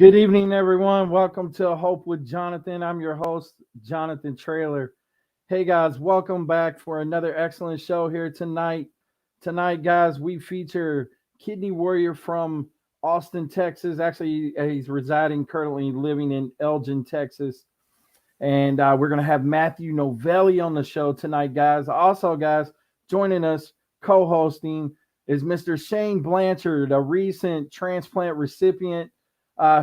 Good evening, everyone. Welcome to Hope with Jonathan. I'm your host, Jonathan Traylor. Hey, guys, welcome back for another excellent show here tonight. Tonight, guys, we feature Kidney Warrior from Austin, Texas. Actually, he's residing currently living in Elgin, Texas. And we're going to have Matthew Novelli on the show tonight, guys. Also, guys, joining us co-hosting is Mr. Shane Blanchard, a recent transplant recipient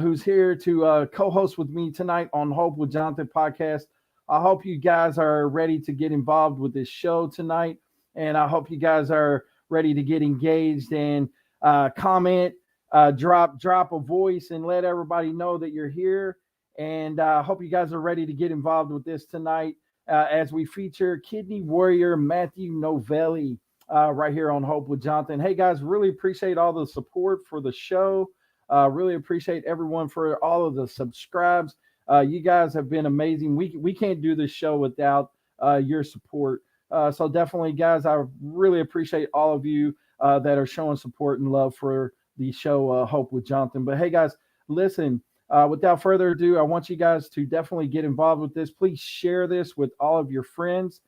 who's here to co-host with me tonight on Hope with Jonathan podcast. I hope you guys are ready to get involved with this show tonight, and I hope you guys are ready to get engaged and comment, drop a voice, and let everybody know that you're here. And I hope you guys are ready to get involved with this tonight as we feature Kidney Warrior Matthew Novelli right here on Hope with Jonathan. Hey, guys, really appreciate all the support for the show. Really appreciate everyone for all of the subscribes. You guys have been amazing. We can't do this show without your support. So definitely, guys, I really appreciate all of you that are showing support and love for the show Hope with Jonathan. But hey, guys, listen. Without further ado, I want you guys to definitely get involved with this. Please share this with all of your friends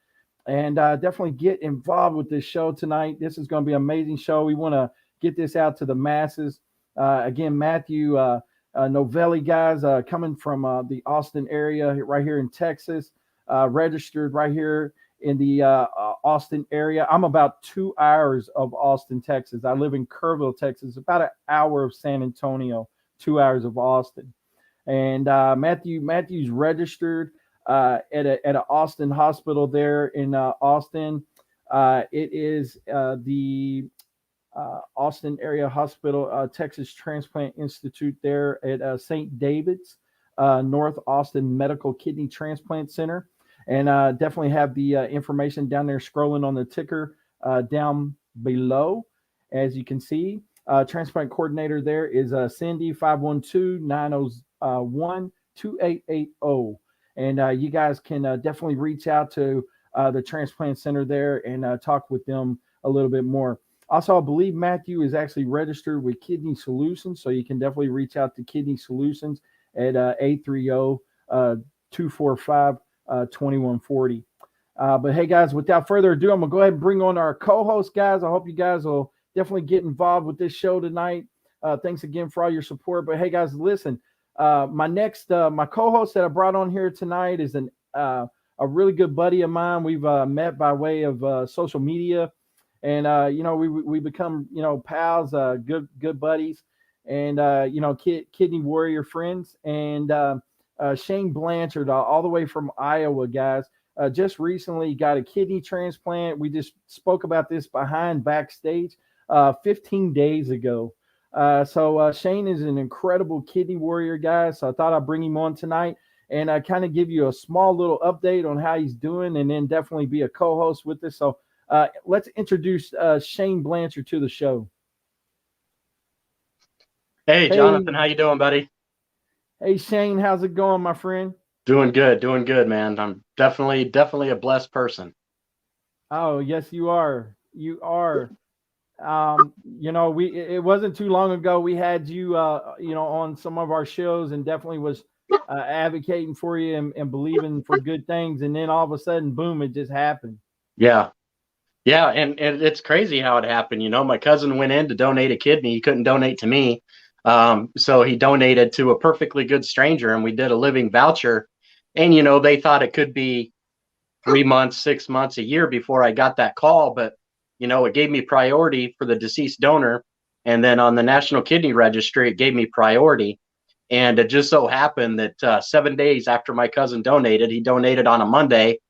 and definitely get involved with this show tonight. This is going to be an amazing show. We want to get this out to the masses. Again, Matthew Novelli, guys, coming from the Austin area right here in Texas, registered right here in the Austin area. I'm about 2 hours of Austin, Texas. I live in Kerrville, Texas, about an hour of San Antonio. 2 hours of Austin, and Matthew's registered at an Austin hospital there in Austin. It is the Austin area hospital, Texas Transplant Institute there at St. David's, North Austin Medical Kidney Transplant Center, and definitely have the information down there scrolling on the ticker down below, as you can see. Transplant coordinator there is Cindy 512-901-2880. And you guys can definitely reach out to the transplant center there and talk with them a little bit more. Also, I believe Matthew is actually registered with Kidney Solutions, so you can definitely reach out to Kidney Solutions at 830-245-2140. But hey, guys, without further ado, I'm going to go ahead and bring on our co-host, guys. I hope you guys will definitely get involved with this show tonight. Thanks again for all your support. But hey, guys, listen, my co-host that I brought on here tonight is a really good buddy of mine. We've met by way of social media, and we become pals, good buddies, and Kidney Warrior friends. And Shane Blanchard, all the way from Iowa, guys. Just recently got a kidney transplant. We just spoke about this backstage 15 days ago. So Shane is an incredible kidney warrior, guys. So I thought I'd bring him on tonight and kind of give you a small little update on how he's doing, and then definitely be a co-host with us. So let's introduce Shane Blanchard to the show. Hey, Jonathan, how you doing, buddy? Hey, Shane, how's it going, my friend? Doing good, man. I'm definitely a blessed person. Oh, yes, you are. You are. It wasn't too long ago we had you on some of our shows, and definitely was advocating for you and believing for good things, and then all of a sudden, boom, it just happened. Yeah, and it's crazy how it happened. My cousin went in to donate a kidney. He couldn't donate to me, so he donated to a perfectly good stranger, and we did a living voucher. And they thought it could be 3 months, 6 months, a year before I got that call, but it gave me priority for the deceased donor. And then on the National Kidney Registry, it gave me priority. And it just so happened that 7 days after my cousin donated, he donated on a Monday.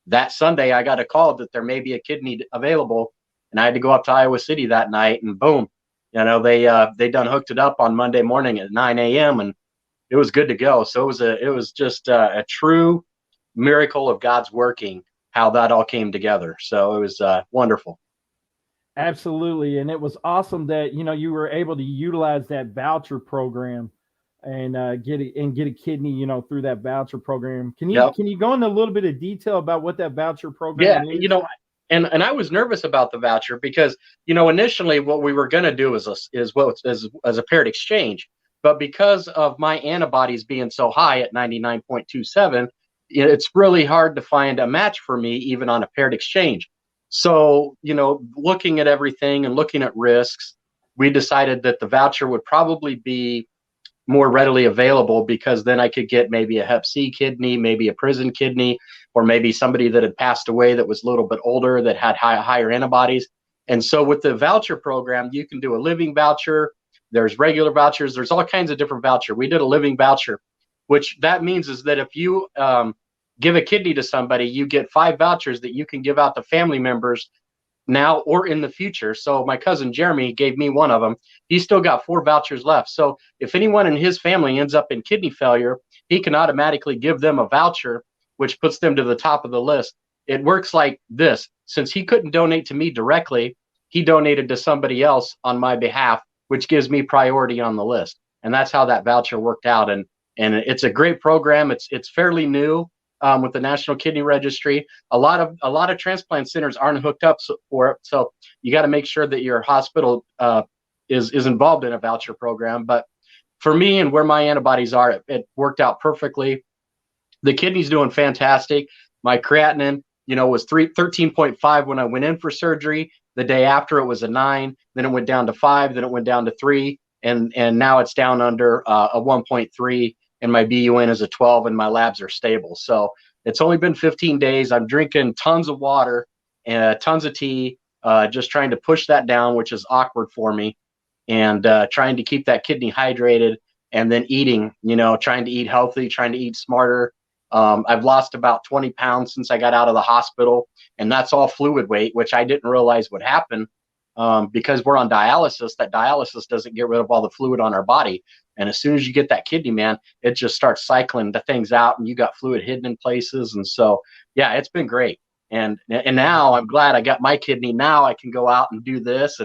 That Sunday, I got a call that there may be a kidney available. And I had to go up to Iowa City that night, and boom, they done hooked it up on Monday morning at 9 a.m. and it was good to go. So it was just a true miracle of God's working, how that all came together. So it was wonderful. Absolutely. And it was awesome that, you were able to utilize that voucher program and get a kidney, through that voucher program. Can you go into a little bit of detail about what that voucher program is? And I was nervous about the voucher because, initially what we were going to do is a paired exchange. But because of my antibodies being so high at 99.27, it's really hard to find a match for me, even on a paired exchange. So, looking at everything and looking at risks, we decided that the voucher would probably be more readily available, because then I could get maybe a Hep C kidney, maybe a prison kidney, or maybe somebody that had passed away that was a little bit older that had higher antibodies. And so with the voucher program, you can do a living voucher. There's regular vouchers. There's all kinds of different voucher. We did a living voucher, which that means is that if you give a kidney to somebody, you get 5 vouchers that you can give out to family members now or in the future. So my cousin Jeremy gave me one of them. He's still got 4 vouchers left. So if anyone in his family ends up in kidney failure, he can automatically give them a voucher, which puts them to the top of the list. It works like this. Since he couldn't donate to me directly, he donated to somebody else on my behalf, which gives me priority on the list. And that's how that voucher worked out. And it's a great program. It's fairly new. With the National Kidney Registry, a lot of transplant centers aren't hooked up for it, so you got to make sure that your hospital is involved in a voucher program. But for me and where my antibodies are, it worked out perfectly. The kidney's doing fantastic. My creatinine, was 13.5 when I went in for surgery. The day after, it was a 9. Then it went down to 5. Then it went down to 3, and now it's down under a 1.3. And my BUN is a 12, and my labs are stable. So it's only been 15 days. I'm drinking tons of water and tons of tea, just trying to push that down, which is awkward for me, and trying to keep that kidney hydrated, and then eating, trying to eat healthy, trying to eat smarter. I've lost about 20 pounds since I got out of the hospital, and that's all fluid weight, which I didn't realize would happen because we're on dialysis. That dialysis doesn't get rid of all the fluid on our body. And as soon as you get that kidney, man, it just starts cycling the things out, and you got fluid hidden in places. And so, yeah, it's been great. And now I'm glad I got my kidney. Now I can go out and do this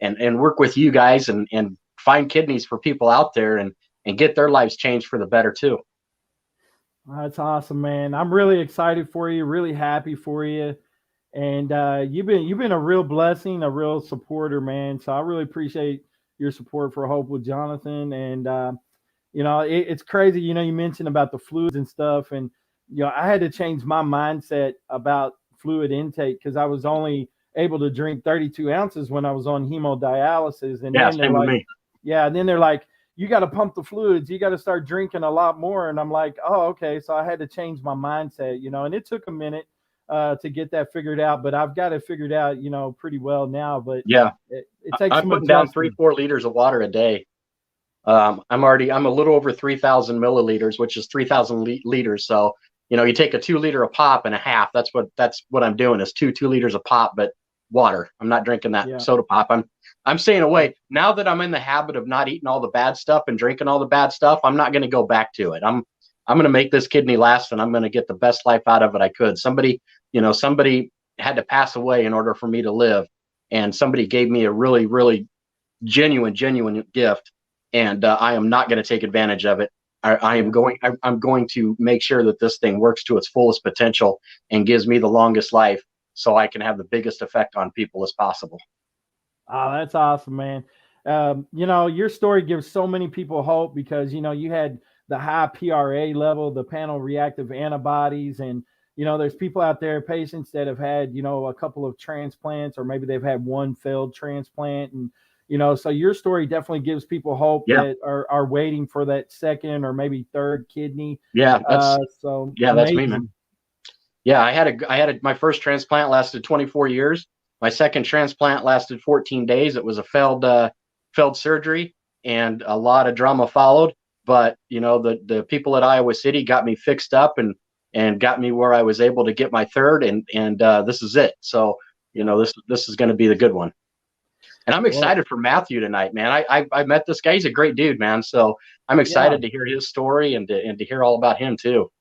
and work with you guys and find kidneys for people out there and get their lives changed for the better too. That's awesome, man. I'm really excited for you, really happy for you. And you've been a real blessing, a real supporter, man. So I really appreciate your support for Hope with Jonathan. And it's crazy, you mentioned about the fluids and stuff, and I had to change my mindset about fluid intake, because I was only able to drink 32 ounces when I was on hemodialysis. And yeah, then they're like, and then they're like, you got to pump the fluids, you got to start drinking a lot more. And I'm like, oh, okay. So I had to change my mindset, and it took a minute to get that figured out, but I've got it figured out, pretty well now. But yeah, it takes I'm putting down 3-4 liters of water a day. I'm a little over 3,000 milliliters, which is 3,000 liters. So, you take a 2 liter of pop and a half. That's what I'm doing is 2 liters of pop, but water. I'm not drinking that soda pop. I'm staying away. Now that I'm in the habit of not eating all the bad stuff and drinking all the bad stuff, I'm not going to go back to it. I'm going to make this kidney last, and I'm going to get the best life out of it I could. Somebody had to pass away in order for me to live, and somebody gave me a really, really genuine gift, and I am not going to take advantage of it. I'm going to make sure that this thing works to its fullest potential and gives me the longest life, so I can have the biggest effect on people as possible. Oh, that's awesome, man. Your story gives so many people hope, because, you had the high PRA level, the panel reactive antibodies. And, there's people out there, patients that have had, a couple of transplants, or maybe they've had one failed transplant. And, so your story definitely gives people hope that are waiting for that second or maybe third kidney. Yeah. That's amazing. me, man. Yeah. I had my first transplant lasted 24 years. My second transplant lasted 14 days. It was a failed surgery, and a lot of drama followed. But, the people at Iowa City got me fixed up and got me where I was able to get my third, and this is it. So, this is going to be the good one. And I'm excited for Mathew tonight, man. I met this guy. He's a great dude, man. So I'm excited to hear his story and to hear all about him too.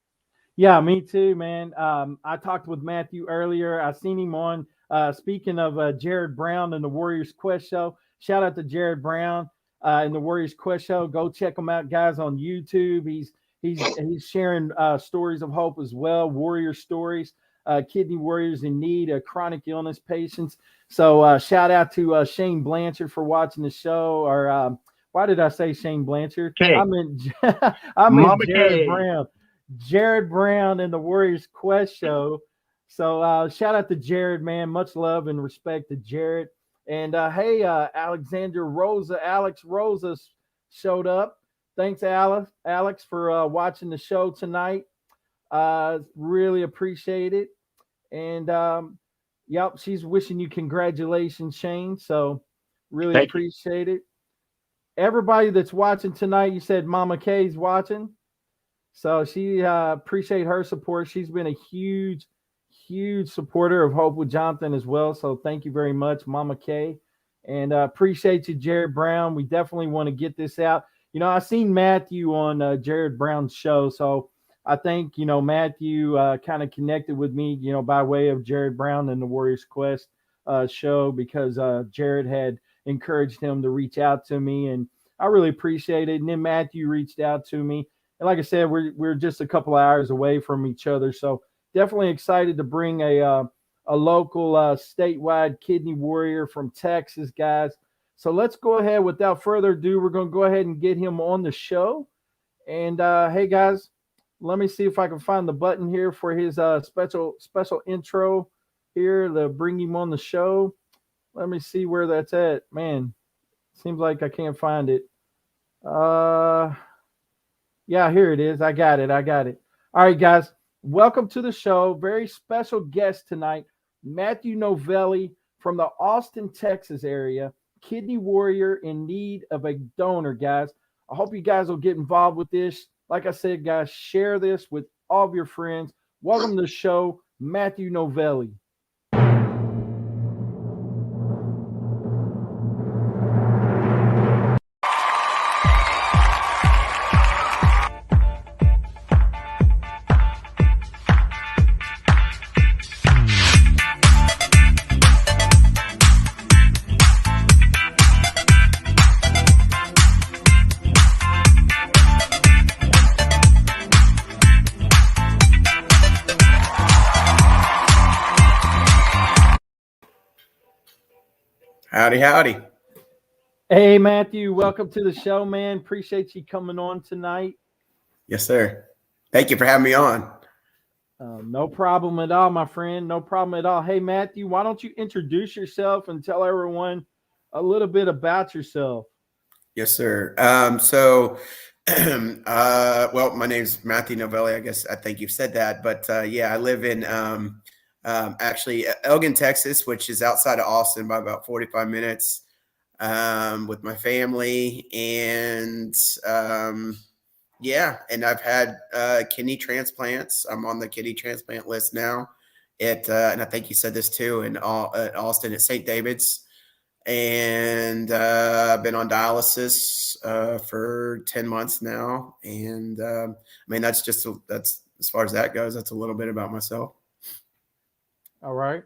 Yeah, me too, man. I talked with Mathew earlier. I seen him on, speaking of Jared Brown and the Warriors Quest Show. Shout out to Jared Brown and the Warriors Quest Show. Go check him out, guys, on YouTube. He's sharing stories of hope as well, warrior stories, kidney warriors in need, chronic illness patients. So shout out to Shane Blanchard for watching the show, or Why did I say Shane Blanchard? K. I meant Mama Jared K. Brown. Jared Brown in the Warriors Quest show. So shout out to Jared, man. Much love and respect to Jared. And hey, Alex Rosa showed up. Thanks, Alex, for watching the show tonight. Really appreciate it. And yep, she's wishing you congratulations, Shane. So really Thank you. appreciate it. Everybody that's watching tonight, you said Mama K's watching. So she appreciate her support. She's been a huge supporter of Hope with Jonathan as well. So thank you very much, Mama K. And appreciate you, Jared Brown. We definitely want to get this out. You know, I seen Matthew on Jared Brown's show. So I think, you know, Matthew kind of connected with me, you know, by way of Jared Brown and the Warriors Quest show, because Jared had encouraged him to reach out to me, and I really appreciate it. And then Matthew reached out to me. And like I said, we're just a couple of hours away from each other. So definitely excited to bring a local statewide kidney warrior from Texas, guys. So let's go ahead. Without further ado, we're going to go ahead and get him on the show. And hey, guys, let me see if I can find the button here for his special intro here to bring him on the show. Let me see where that's at. Man, seems like I can't find it. Yeah, here it is. I got it. All right, guys, welcome to the show. Very special guest tonight, Matthew Novelli from the Austin, Texas area, kidney warrior in need of a donor, guys. I hope you guys will get involved with this. Like I said, guys, share this with all of your friends. Welcome to the show, Matthew Novelli. Howdy. Hey, Matthew, welcome to the show, man. Appreciate you coming on tonight. Yes, sir. Thank you for having me on. No problem at all, my friend. No problem at all. Hey, Matthew, why don't you introduce yourself and tell everyone a little bit about yourself? Yes, sir. Well, my name's Matthew Novelli. I think you've said that, but yeah, I live in actually Elgin, Texas, which is outside of Austin by about 45 minutes with my family. And yeah, and I've had kidney transplants. I'm on the kidney transplant list now and I think you said this too, in Austin at St. David's. And I've been on dialysis for 10 months now. And I mean, that's as far as that goes, that's a little bit about myself. All right.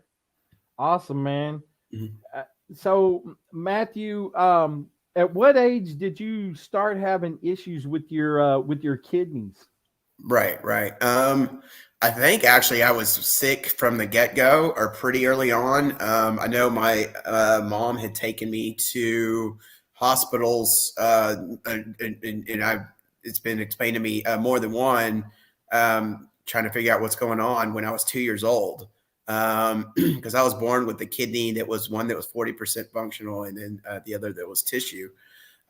Awesome, man. Mm-hmm. So Matthew, at what age did you start having issues with your kidneys? Right. I think actually I was sick from the get-go or pretty early on. I know my mom had taken me to hospitals and it's been explained to me more than one, trying to figure out what's going on when I was 2 years old. Because I was born with the kidney that was one that was 40% functional and then the other that was tissue.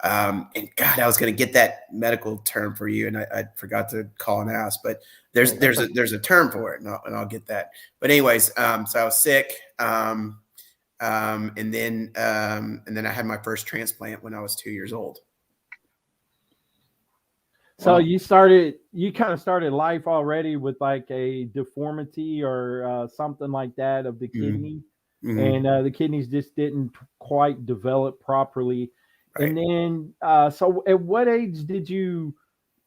And God, I was going to get that medical term for you, and I forgot to call and ask. But there's a term for it, and I'll get that. But anyways, so I was sick, and then I had my first transplant when I was 2 years old. So you kind of started life already with like a deformity or something like that of the kidney, Mm-hmm. and the kidneys just didn't quite develop properly. Right. And then, so at what age did you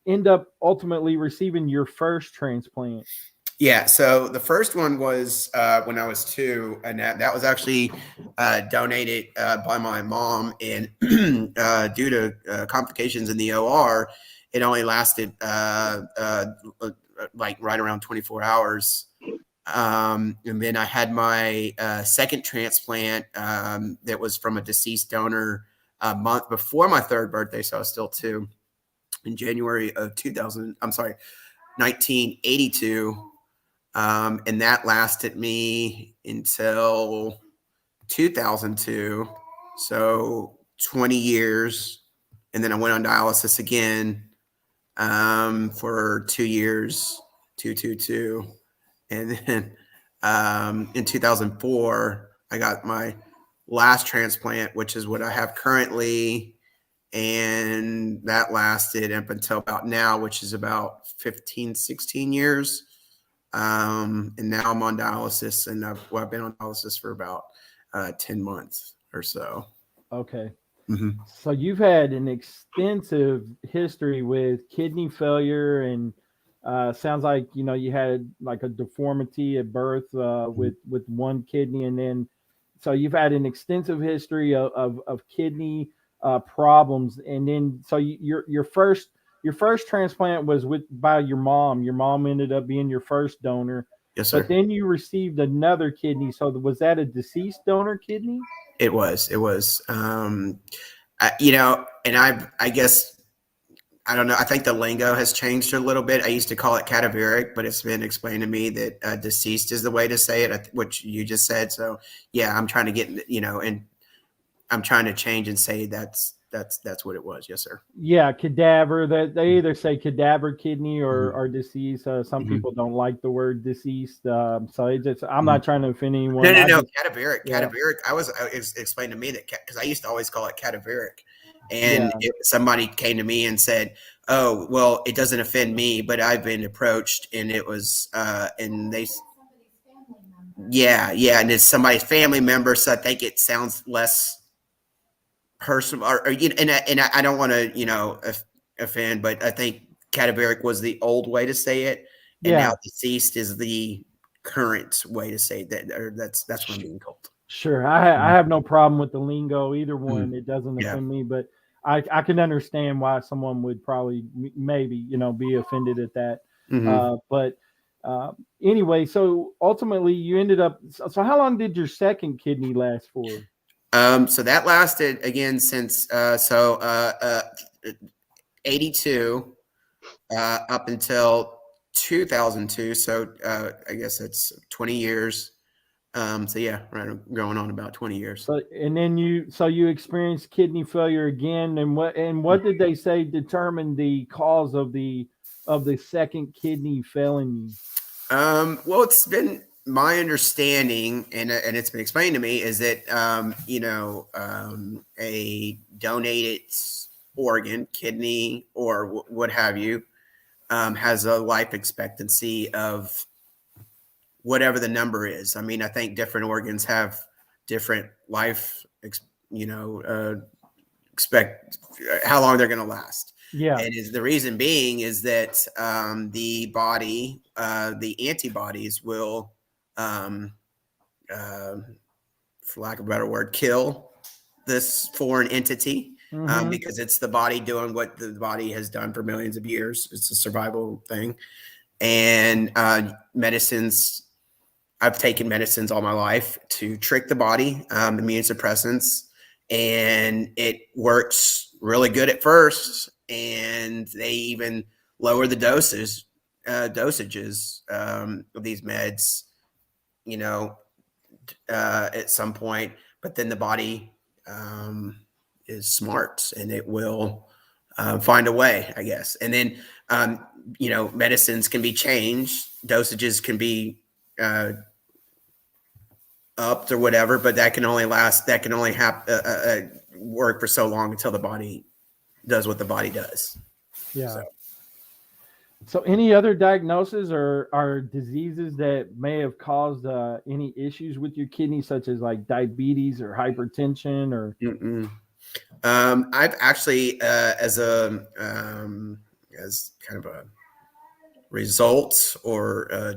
end up ultimately receiving your first transplant? Yeah, so the first one was when I was 2, and that was actually donated by my mom. And due to complications in the OR, it only lasted like right around 24 hours. And then I had my second transplant that was from a deceased donor a month before my third birthday, so I was still 2, in January of 1982. And that lasted me until 2002. So 20 years. And then I went on dialysis again for 2 years, 222. And then in 2004, I got my last transplant, which is what I have currently. And that lasted up until about now, which is about 15, 16 years. And now I'm on dialysis, and I've been on dialysis for about 10 months or so. Okay. Mm-hmm. So you've had an extensive history with kidney failure, and sounds like, you know, you had like a deformity at birth with one kidney, and then so you've had an extensive history of kidney problems, and then so your first transplant was by your mom. Your mom ended up being your first donor. Yes, sir. But then you received another kidney. So was that a deceased donor kidney? It was. You know, and I guess, I don't know. I think the lingo has changed a little bit. I used to call it cadaveric, but it's been explained to me that deceased is the way to say it, which you just said. So yeah, I'm trying to get, you know, and I'm trying to change and say that's what it was. Yes, sir. Yeah, cadaver. That they either say cadaver kidney or deceased. Some people don't like the word deceased. So it just, I'm not trying to offend anyone. No. Cadaveric. Cadaveric. It was explained to me that, because I used to always call it cadaveric, and somebody came to me and said, "Oh, well, it doesn't offend me, but I've been approached, and it was, and they." And it's somebody's family member, so I think it sounds less personal, or you know, and I don't want to, you know, offend, but I think cadaveric was the old way to say it, and now deceased is the current way to say that, or that's what I'm being told. Sure, I have no problem with the lingo, either one. It doesn't offend me, but I can understand why someone would probably maybe, you know, be offended at that. But anyway, so ultimately you ended up. So how long did your second kidney last for? So that lasted again since 82 up until 2002. So I guess that's 20 years. So yeah, right, going on about 20 years. So, and then you experienced kidney failure again, and what did they say determined the cause of the second kidney failing you? Well, it's been my understanding, and it's been explained to me, is that a donated organ, kidney or what have you, has a life expectancy of whatever the number is. I mean, I think different organs have different life, expect how long they're going to last. Yeah. And the reason being is that the body, the antibodies will, for lack of a better word, kill this foreign entity, because it's the body doing what the body has done for millions of years. It's a survival thing. And medicines, I've taken medicines all my life to trick the body, immunosuppressants, and it works really good at first. And they even lower the dosages of these meds, at some point. But then the body is smart, and it will find a way, I guess. And then, medicines can be changed, dosages can be upped or whatever, but that can only work for so long until the body does what the body does. Yeah. So any other diagnoses or diseases that may have caused any issues with your kidney, such as like diabetes or hypertension or? I've actually, as kind of a result, or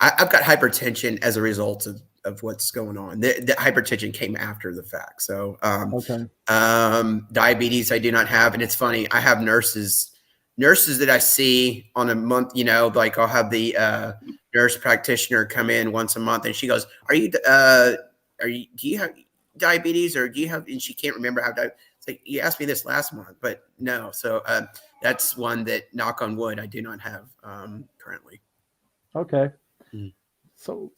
I've got hypertension as a result of what's going on. The hypertension came after the fact. So, diabetes I do not have. And it's funny, I have nurses that I see on a month, like I'll have the nurse practitioner come in once a month, and she goes, do you have diabetes, or do you have, and she can't remember how diabetes. like, you asked me this last month, but no. So that's one that, knock on wood, I do not have currently. Okay. So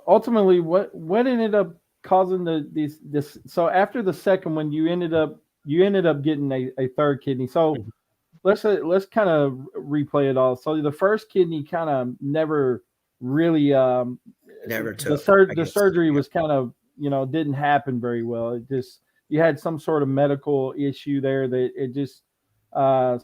ultimately, what ended up causing this? So after the second one, you ended up getting a third kidney. So let's kind of replay it all. So the first kidney kind of never really Never took. the surgery was kind of, didn't happen very well. It just, you had some sort of medical issue there that it just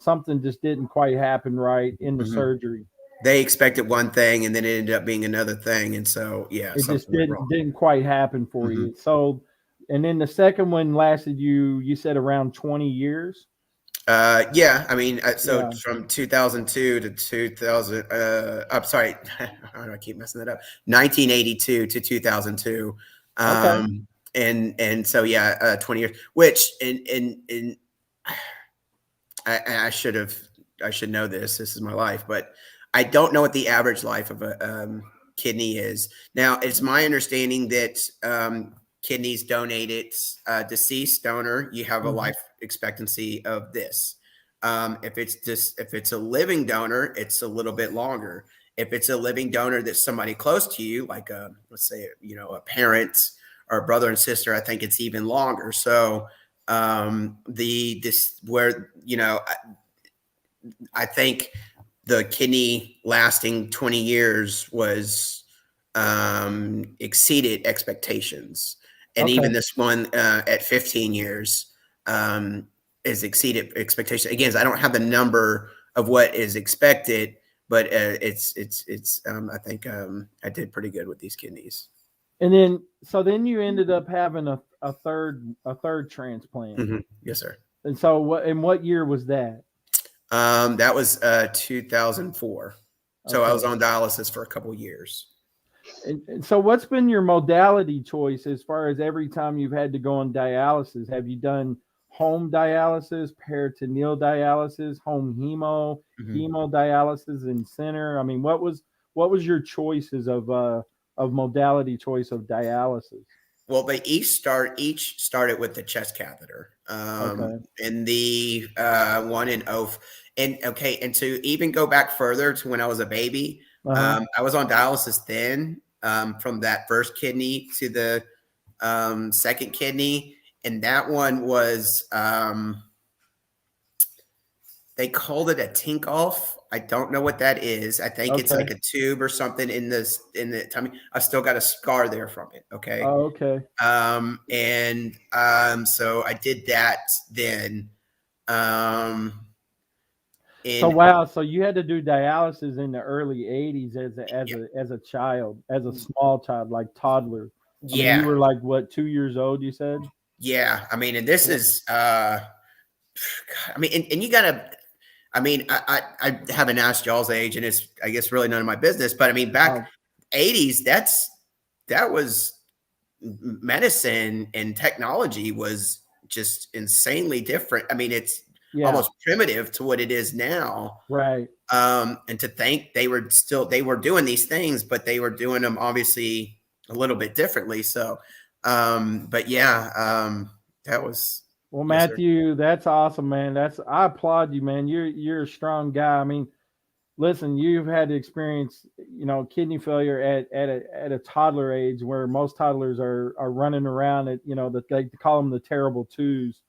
something just didn't quite happen right in the surgery. They expected one thing and then it ended up being another thing. And so, yeah, it just didn't quite happen for you. So, and then the second one lasted you said around 20 years. Yeah, I mean, from 2002 to 2000, I'm sorry, how do I keep messing that up? 1982 to 2002. And so, yeah, 20 years, which, and I should know this is my life, but I don't know what the average life of a kidney is. Now, it's my understanding that kidneys donated, deceased donor, you have a life expectancy of this. If it's a living donor, it's a little bit longer. If it's a living donor that's somebody close to you, like let's say, a parent or a brother and sister, I think it's even longer. So I think the kidney lasting 20 years was exceeded expectations. And even this one at 15 years is exceeded expectations. Again, I don't have the number of what is expected, but it's I think I did pretty good with these kidneys. And then you ended up having a third transplant. Yes, sir. And so what year was that? That was 2004. So I was on dialysis for a couple of years. And so what's been your modality choice as far as every time you've had to go on dialysis? Have you done home dialysis, peritoneal dialysis, home hemodialysis, and center? I mean, what was your choices of modality choice of dialysis? Well, they each started with the chest catheter. And the one in OF. And to even go back further to when I was a baby, I was on dialysis then, from that first kidney to the second kidney. And that one was, they called it a Tinkoff. I don't know what that is. I think it's like a tube or something in the tummy. I still got a scar there from it. Okay. Oh, okay. So I did that then. So you had to do dialysis in the early 80s as a child, as a small child, like toddler. I mean, you were like what, 2 years old, you said? Yeah. I mean, and this is, and you gotta, I mean, I haven't asked y'all's age, and it's, I guess, really none of my business. But I mean, back 80s, that was medicine, and technology was just insanely different. I mean, it's almost primitive to what it is now. Right. And to think they were doing these things, but they were doing them obviously a little bit differently. So, but yeah, that was. Well, Matthew, that's awesome, man. I applaud you, man. You're a strong guy. I mean, listen, you've had to experience, kidney failure at a toddler age, where most toddlers are running around at, they call them the terrible twos,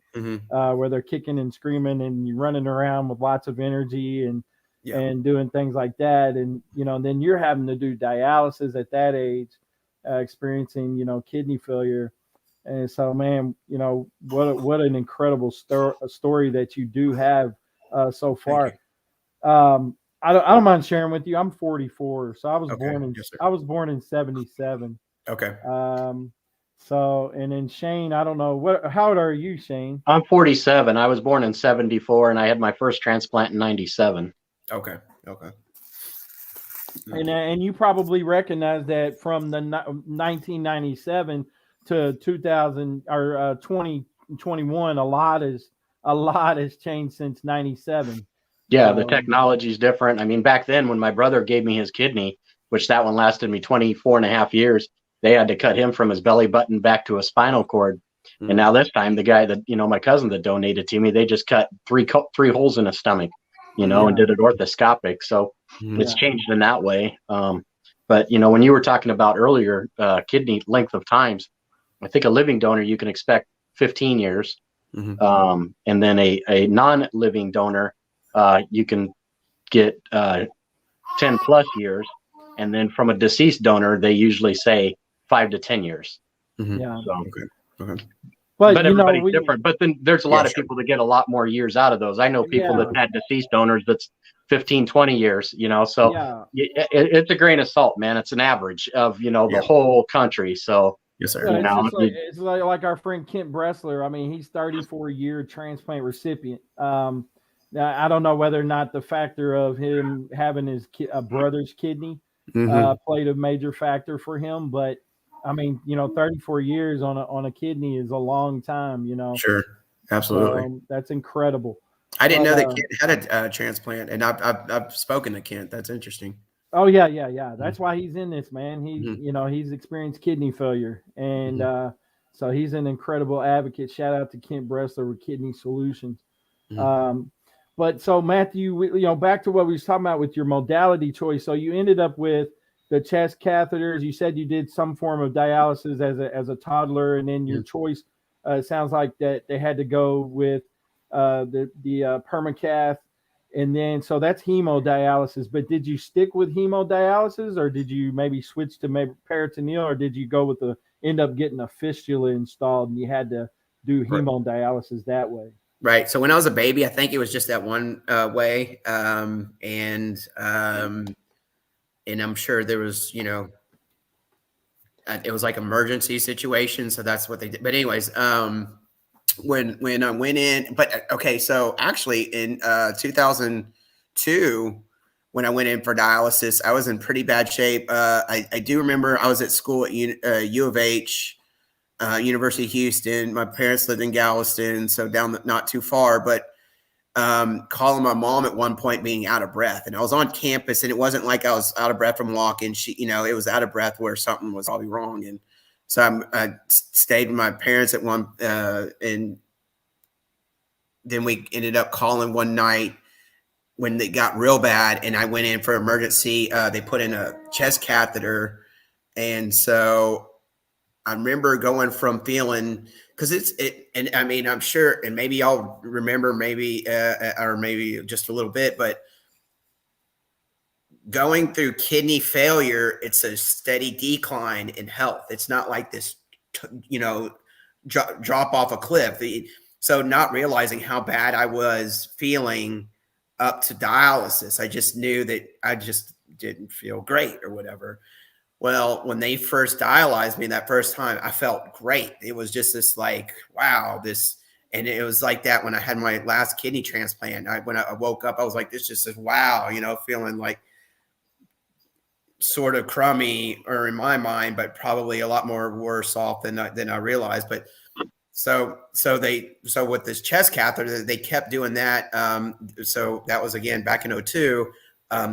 where they're kicking and screaming and you're running around with lots of energy and doing things like that. And, then you're having to do dialysis at that age, experiencing, kidney failure. And so, man, what an incredible story that you do have so far. I don't mind sharing with you. I'm 44, so I was born in 77. Okay. So, and then Shane, I don't know how old are you, Shane? I'm 47. I was born in 74, and I had my first transplant in 97. Okay. And you probably recognize that from the 1997 to 2000 or 2021, a lot has changed since 97. Yeah, the technology is different. I mean, back then when my brother gave me his kidney, which that one lasted me 24 and a half years, they had to cut him from his belly button back to a spinal cord. And now this time, the guy that, my cousin that donated to me, they just cut three holes in his stomach, and did it orthoscopic. So it's changed in that way. But, when you were talking about earlier, kidney length of times, I think a living donor, you can expect 15 years. And then a non-living donor, you can get 10 plus years. And then from a deceased donor, they usually say 5 to 10 years. Yeah. Okay. But everybody's different. But then there's a lot of people that get a lot more years out of those. I know people that had deceased donors that's 15, 20 years, so it's a grain of salt, man. It's an average of, the whole country. So yes, sir. It's like our friend Kent Bressler. I mean, he's 34-year transplant recipient. Now, I don't know whether or not the factor of him having his brother's kidney played a major factor for him, but I mean, 34 years on a kidney is a long time, Sure. Absolutely. So, that's incredible. I didn't know that Kent had a transplant, and I've spoken to Kent. That's interesting. Oh yeah. That's why he's in this, man. He's experienced kidney failure, and so he's an incredible advocate. Shout out to Kent Bressler with Kidney Solutions. But so Matthew, back to what we was talking about with your modality choice. So you ended up with the chest catheters. You said you did some form of dialysis as a toddler, and then your choice sounds like that they had to go with the permacath, and then so that's hemodialysis. But did you stick with hemodialysis, or did you maybe switch to maybe peritoneal, or did you go with end up getting a fistula installed and you had to do hemodialysis that way? Right. So when I was a baby, I think it was just that one way, and I'm sure there was, it was like emergency situation. So that's what they did. But anyways, when I went in, but okay. So actually in 2002, when I went in for dialysis, I was in pretty bad shape. I do remember I was at school at U of H, University of Houston. My parents lived in Galveston, so not too far, but calling my mom at one point being out of breath, and I was on campus, and it wasn't like I was out of breath from walking. She, it was out of breath where something was probably wrong. And so I stayed with my parents at one, and then we ended up calling one night when it got real bad, and I went in for emergency. They put in a chest catheter. And so I remember going from feeling, because and I mean, I'm sure, and maybe y'all remember, or maybe just a little bit, but going through kidney failure, it's a steady decline in health. It's not like this, drop off a cliff. So not realizing how bad I was feeling up to dialysis, I just knew that I just didn't feel great or whatever. Well, when they first dialyzed me that first time, I felt great. It was just this like, wow, and it was like that when I had my last kidney transplant. When I woke up, I was like, this just says, wow, feeling like sort of crummy, or in my mind, but probably a lot more worse off than I realized. But so with this chest catheter, they kept doing that. So that was again back in 2002.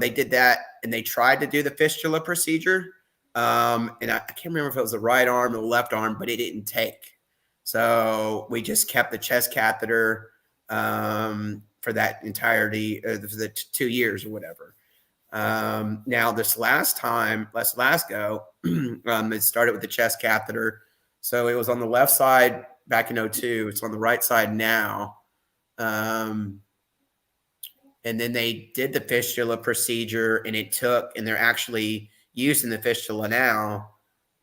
They did that, and they tried to do the fistula procedure. And I can't remember if it was the right arm or the left arm, but it didn't take. So we just kept the chest catheter for that entirety for the 2 years or whatever. Now this last go, it started with the chest catheter. So it was on the left side back in 2002. It's on the right side now. And then they did the fistula procedure, and they're actually using the fistula now.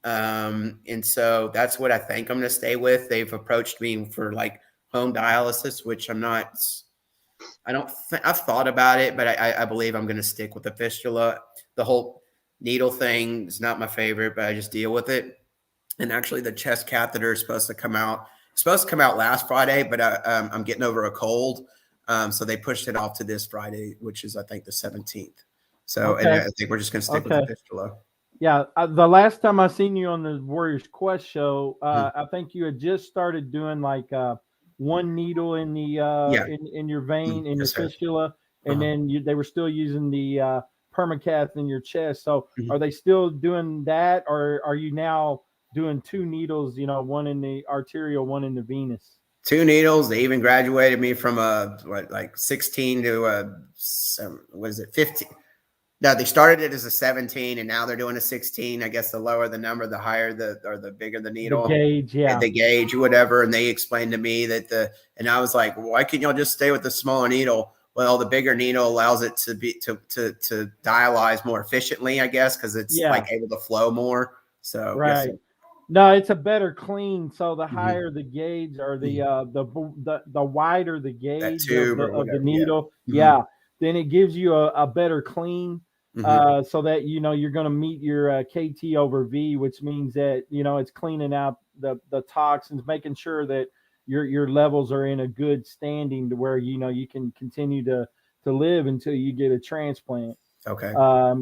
And so that's what I think I'm going to stay with. They've approached me for like home dialysis, which I've thought about it, but I believe I'm going to stick with the fistula. The whole needle thing is not my favorite, but I just deal with it. And actually the chest catheter is supposed to come out last Friday, but I'm getting over a cold. So they pushed it off to this Friday, which is, I think, the 17th. So, okay. And I think we're just going to stick with the fistula. Yeah. The last time I seen you on the Warriors Quest show, I think you had just started doing like one needle in the in your vein, in your fistula, and then they were still using the permacath in your chest. So are they still doing that, or are you now doing 2 needles, one in the arterial, one in the venous. 2 needles. They even graduated me from 16 to what is it, 15? No, they started it as a 17, and now they're doing a 16. I guess the lower the number, the higher the bigger the needle. The gauge, yeah. The gauge, whatever. And they explained to me and I was like, well, why can't y'all just stay with the smaller needle? Well, the bigger needle allows it to dialyze more efficiently, I guess, because it's like able to flow more. So right. No, it's a better clean. So the higher the gauge, or the wider the gauge of the needle, then it gives you a better clean. So that you're going to meet your KT over V, which means that it's cleaning out the toxins, making sure that your levels are in a good standing to where you can continue to live until you get a transplant. Okay.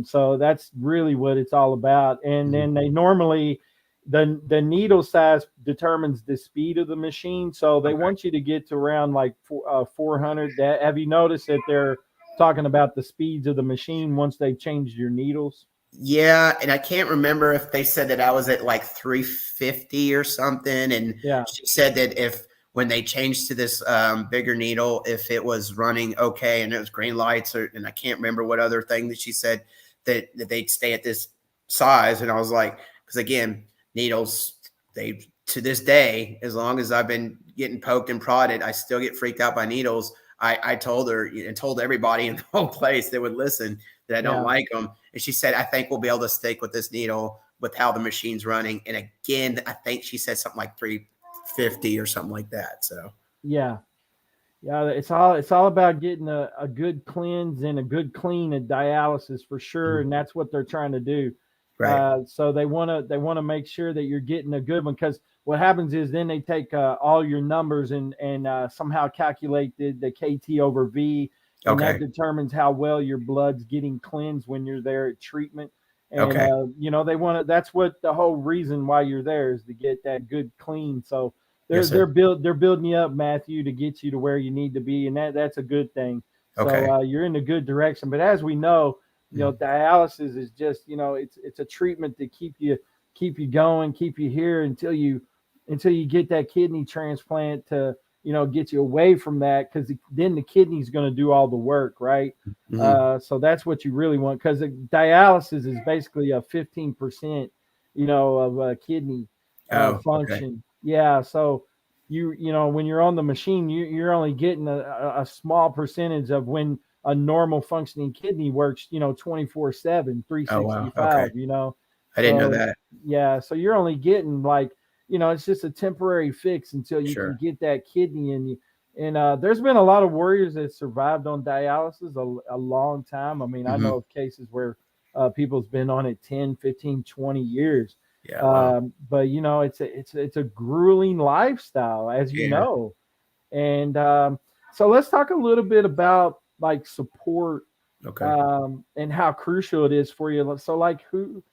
So that's really what it's all about. And then they normally the needle size determines the speed of the machine. So they want you to get to around like 400. Have you noticed that they're talking about the speeds of the machine once they've changed your needles? Yeah, and I can't remember if they said that I was at like 350 or something. And she said that when they changed to this bigger needle, if it was running okay and it was green lights, and I can't remember what other thing that she said, that they'd stay at this size. And I was like, because again, needles, they to this day, as long as I've been getting poked and prodded, I still get freaked out by needles. I told her and told everybody in the whole place that would listen that I don't like them. And she said, I think we'll be able to stick with this needle with how the machine's running. And again, I think she said something like 350 or something like that. So it's all about getting a good cleanse and a good clean at dialysis for sure. And that's what they're trying to do. Right. So they want to make sure that you're getting a good one, because what happens is then they take all your numbers and somehow calculate the KT over V, and that determines how well your blood's getting cleansed when you're there at treatment. And they want to. That's what the whole reason why you're there is to get that good clean. So they're building you up, Matthew, to get you to where you need to be, and that's a good thing. So you're in the good direction. But as we know, dialysis is just, it's a treatment to keep you going, keep you here until you get that kidney transplant to, get you away from that, because then the kidney's going to do all the work, right? So that's what you really want, because dialysis is basically a 15%, of kidney function. Yeah. So when you're on the machine, you're only getting a small percentage of when a normal functioning kidney works, 24/7, 365, I didn't know that. Yeah. So you're only getting like, it's just a temporary fix until you can get that kidney in you. And there's been a lot of warriors that survived on dialysis a long time. I mean, I know of cases where people's been on it 10, 15, 20 years. Yeah. Wow. But it's a grueling lifestyle, as you know. And so let's talk a little bit about like support, and how crucial it is for you. So like, who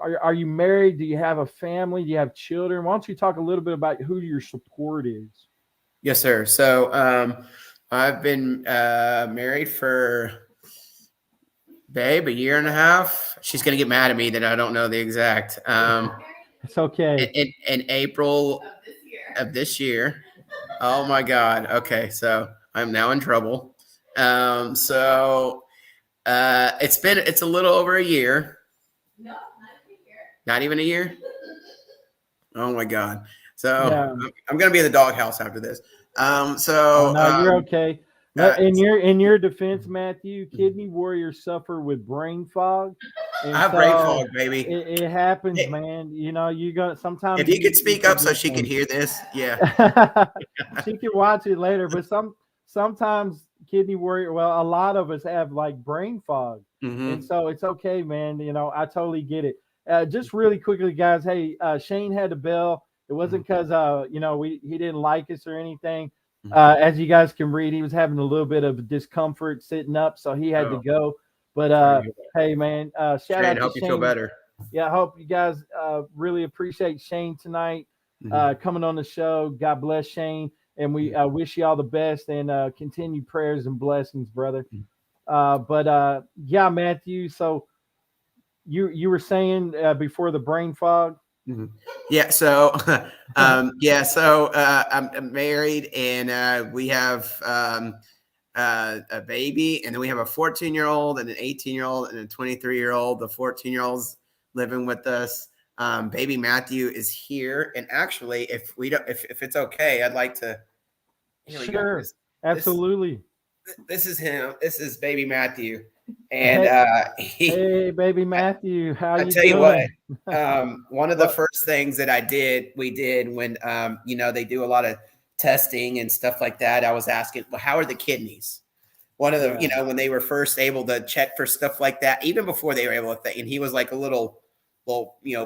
are you married? Do you have a family? Do you have children? Why don't you talk a little bit about who your support is? Yes, sir. So I've been married for a year and a half. She's gonna get mad at me that I don't know the exact. It's okay. In April of this year. Oh my God. Okay, so I'm now in trouble. It's a little over a year. No, not even a year. Oh my God. So I'm going to be in the doghouse after this. You're okay. In your defense, Matthew, kidney warriors suffer with brain fog. I have brain fog, baby. It happens, man. You got sometimes. If you could speak up so she could hear this, she can watch it later. But sometimes kidney warrior. Well, a lot of us have like brain fog, and so it's okay, man. I totally get it. Just really quickly, guys. Hey, Shane had a bell. It wasn't because he didn't like us or anything. As you guys can read, he was having a little bit of discomfort sitting up, so he had to go. But hey, man, shout Shane, out to hope Shane. You feel better. Yeah, I hope you guys really appreciate Shane tonight coming on the show. God bless Shane, and we wish you all the best and continued prayers and blessings, brother. Matthew. So you were saying before the brain fog. Mhm. Yeah. So, I'm married, and we have a baby, and then we have a 14-year-old and an 18-year-old and a 23-year-old. The 14-year-old's living with us. Baby Matthew is here, and actually, if it's okay, I'd like to. Here we go. Sure. Absolutely. This is him. This is baby Matthew, and Hey, he. hey, baby Matthew, how I you tell you what, doing? one of the first things that we did when, they do a lot of testing and stuff like that. I was asking, well, how are the kidneys? One of the, Yeah. when they were first able to check for stuff like that, even before they were able to think, and he was like a little,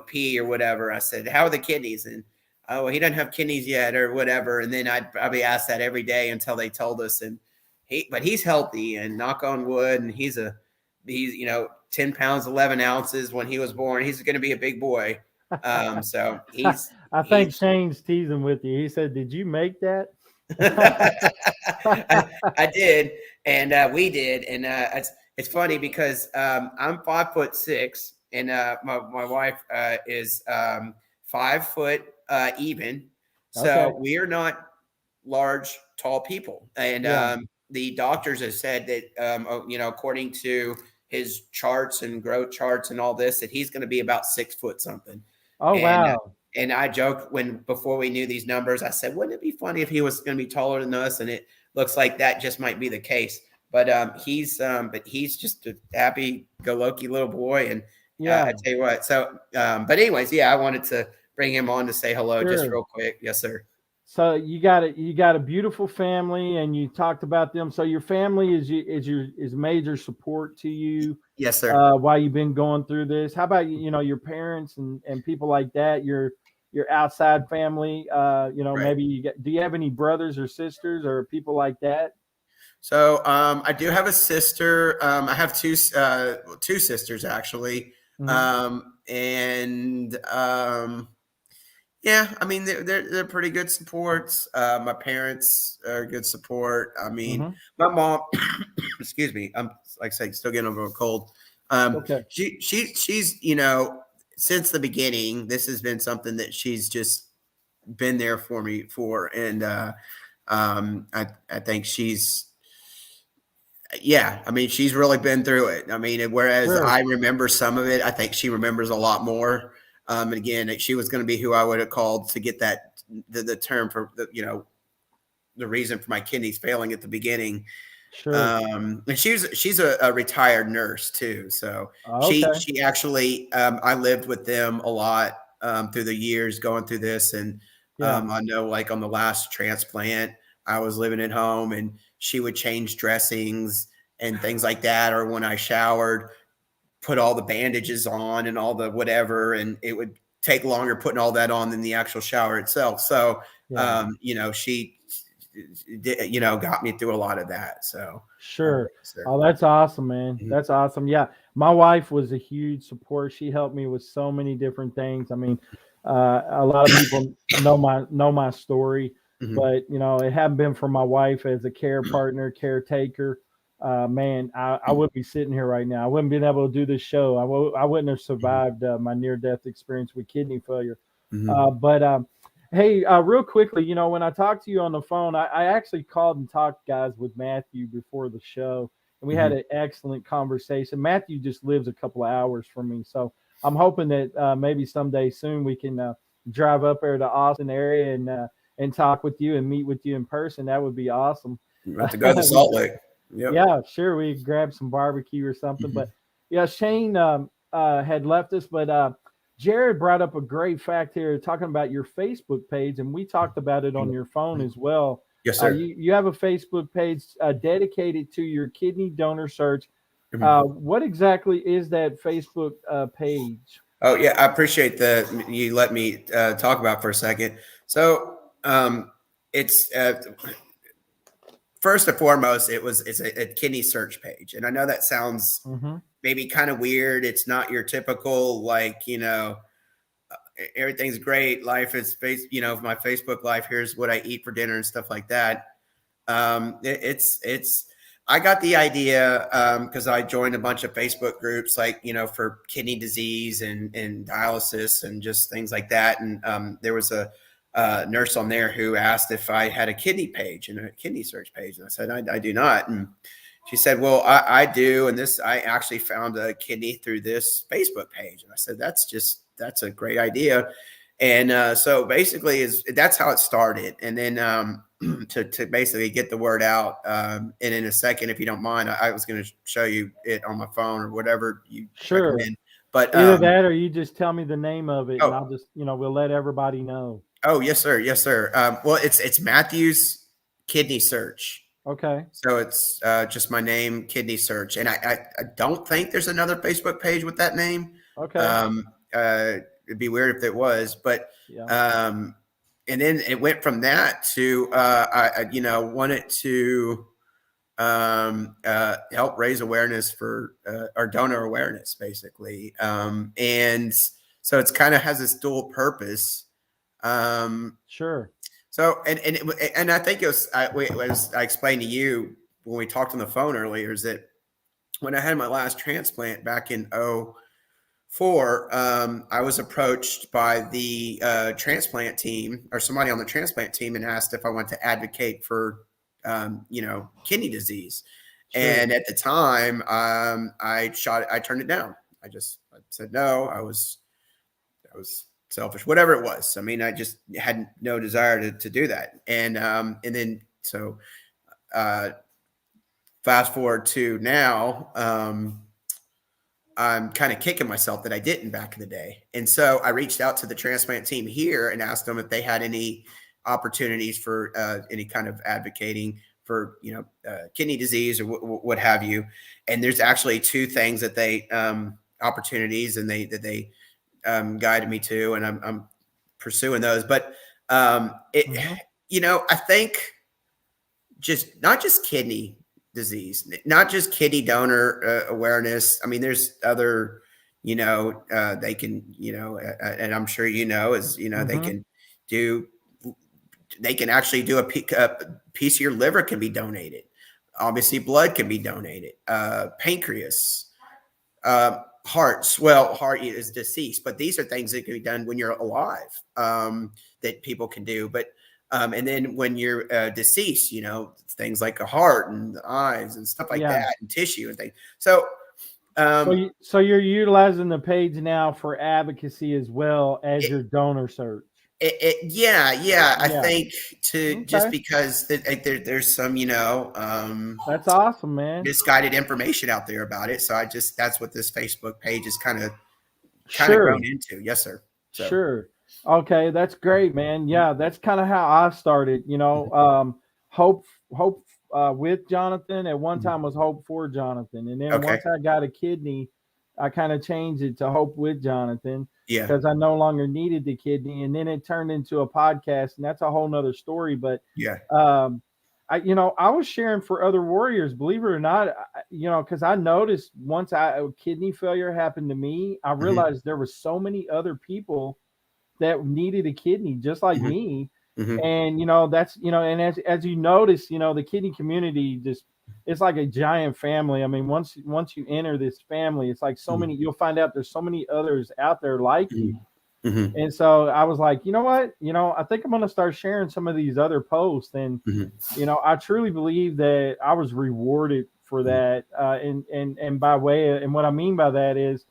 pea or whatever. I said, how are the kidneys? And, oh, well, he doesn't have kidneys yet or whatever. And then I'd probably ask that every day until they told us. And but he's healthy, and knock on wood. And he's 10 pounds, 11 ounces when he was born. He's going to be a big boy. So I think Shane's teasing with you. He said, "Did you make that?" I did, and we did, and it's funny because I'm 5'6", and my wife is 5 foot even. So Okay. we are not large, tall people, and Yeah. the doctors have said that according to his charts and growth charts and all this, that he's going to be about 6 foot something. Oh, And wow. and I joked before we knew these numbers, I said, wouldn't it be funny if he was going to be taller than us? And it looks like that just might be the case. But he's just a happy-go-lucky little boy. And Yeah. I tell you what. So, but anyways, yeah, I wanted to bring him on to say hello just Sure. real quick. Yes, sir. So you got a beautiful family, and you talked about them. So your family is major support to you Yes, sir. while you've been going through this. How about your parents and people like that? Your outside family. Right. Maybe do you have any brothers or sisters or people like that? So I do have a sister. I have two sisters actually, Mhm. and yeah, I mean they're pretty good supports. My parents are good support. I mean, Mhm. my mom, excuse me, I'm like I say, still getting over a cold. Okay. She's since the beginning, this has been something that she's just been there for me for, and I think yeah, I mean, she's really been through it. I mean, whereas Sure. I remember some of it, I think she remembers a lot more. And again, she was going to be who I would have called to get the term for the reason for my kidneys failing at the beginning. Sure. And she's a retired nurse too. So Okay. she actually I lived with them a lot through the years going through this, and Yeah. I know like on the last transplant, I was living at home, and she would change dressings and things like that, or when I showered, put all the bandages on and all the whatever, and it would take longer putting all that on than the actual shower itself. So Yeah. she got me through a lot of that. So Sure. yes, sir. Oh, that's awesome, man. Mhm. That's awesome. Yeah. My wife was a huge support. She helped me with so many different things. I mean, a lot of people know my story, Mhm. but it hadn't been for my wife as a care partner, caretaker. Man, I wouldn't be sitting here right now. I wouldn't been able to do this show. I wouldn't have Mhm. survived my near death experience with kidney failure. Mhm. But Hey, real quickly, when I talked to you on the phone, I actually called and talked, guys, with Matthew before the show, and we had Mhm. an excellent conversation. Matthew just lives a couple of hours from me, so I'm hoping that maybe someday soon we can drive up there to Austin area and talk with you and meet with you in person. That would be awesome. You have to go to We, Salt Lake. Yep. yeah, sure, we grab some barbecue or something. Mhm. But yeah, Shane had left us, but Jared brought up a great fact here, talking about your Facebook page, and we talked about it on your phone as well. Yes, sir. You have a Facebook page dedicated to your kidney donor search. Mhm. What exactly is that Facebook page? Oh yeah, I appreciate you let me talk about it for a second. So it's first and foremost, it's a kidney search page, and I know that sounds Mm-hmm. maybe kind of weird. It's not your typical everything's great. Life is my Facebook life. Here's what I eat for dinner and stuff like that. It's I got the idea because I joined a bunch of Facebook groups, like, for kidney disease and dialysis and just things like that. And there was a nurse on there who asked if I had a kidney page and a kidney search page. And I said, I do not. And she said, well, I do. And I actually found a kidney through this Facebook page. And I said, that's a great idea. And so basically that's how it started. And then to basically get the word out. And in a second, if you don't mind, I was going to show you it on my phone or whatever you recommend. But either that or you just tell me the name of it, and I'll just, we'll let everybody know. Oh, yes, sir. Yes, sir. Well, it's Mathew's Kidney Search. Okay. So it's just my name, Kidney Search. And I don't think there's another Facebook page with that name. Okay. It'd be weird if there was, but and then it went from that to I wanted to help raise awareness for our donor awareness, basically. And so it's kind of has this dual purpose. Sure. So and I think it was I explained to you when we talked on the phone earlier, is that when I had my last transplant back in 2004, I was approached by the transplant team or somebody on the transplant team and asked if I wanted to advocate for kidney disease. Sure. And at the time, I turned it down. I said no. I was selfish, whatever it was. I mean, I just had no desire to do that. And then so fast forward to now, I'm kind of kicking myself that I didn't back in the day. And so I reached out to the transplant team here and asked them if they had any opportunities for any kind of advocating for, kidney disease or what have you. And there's actually two things that they opportunities and they guided me to, and I'm pursuing those. But I think not just kidney disease, not just kidney donor awareness. I mean, there's other, they can, and I'm sure they can actually do a piece of your liver can be donated. Obviously, blood can be donated. Pancreas, hearts. Well, heart is deceased, but these are things that can be done when you're alive that people can do. But and then when you're deceased, things like a heart and the eyes and stuff like that, and tissue and things. So, so you're utilizing the page now for advocacy as well as your donor search. I think just because there's some, that's awesome, man. Misguided information out there about it. So that's what this Facebook page is kind of grown into. Yes, sir. So. Sure. Okay. That's great, man. Yeah. That's kind of how I started, hope with Jonathan at one time was Hope for Jonathan. And then once I got a kidney, I kind of changed it to Hope with Jonathan. Yeah. Because I no longer needed the kidney. And then it turned into a podcast, and that's a whole nother story. But I was sharing for other warriors, believe it or not, because I noticed once a kidney failure happened to me, I realized there were so many other people that needed a kidney just like me. And, that's, and as you notice, the kidney community it's like a giant family. I mean, once you enter this family, it's like so many, you'll find out there's so many others out there like you. And so I was like, you know what, I think I'm going to start sharing some of these other posts. And, I truly believe that I was rewarded for that. And by way of, and what I mean by that is,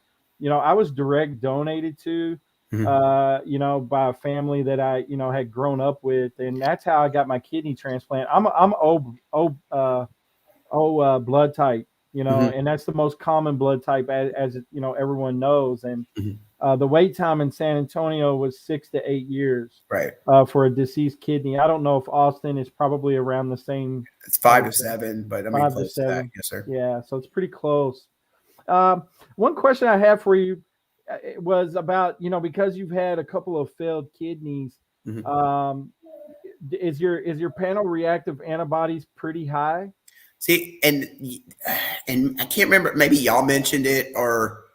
I was direct donated to, by a family that I, had grown up with. And that's how I got my kidney transplant. I'm blood type, and that's the most common blood type as everyone knows. And the wait time in San Antonio was 6 to 8 years, right, for a deceased kidney. I don't know if Austin is probably around the same. It's 5 to 7, but I mean 5 close to 7. to that. Yes, sir. Yeah, so it's pretty close. One question I have for you was about, because you've had a couple of failed kidneys, is your panel reactive antibodies pretty high? See, and I can't remember, maybe y'all mentioned it or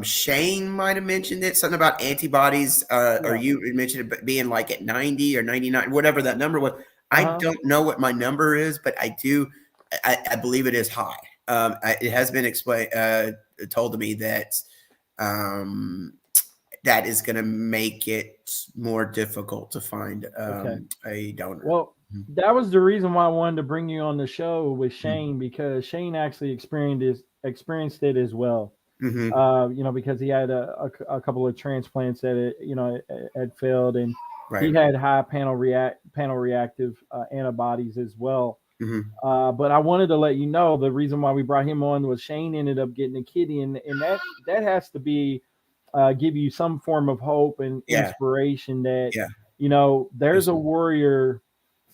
Shane might have mentioned it, something about antibodies, or you mentioned it being like at 90 or 99, whatever that number was. I don't know what my number is, but I do. I believe it is high. It has been told to me that that is going to make it more difficult to find a donor. Well, that was the reason why I wanted to bring you on the show with Shane, because Shane actually experienced it as well. Mm-hmm. Because he had a couple of transplants that had failed, and Right. he had high panel reactive antibodies as well. Mm-hmm. But I wanted to let you know the reason why we brought him on was Shane ended up getting a kidney, and that has to be give you some form of hope and inspiration that there's a warrior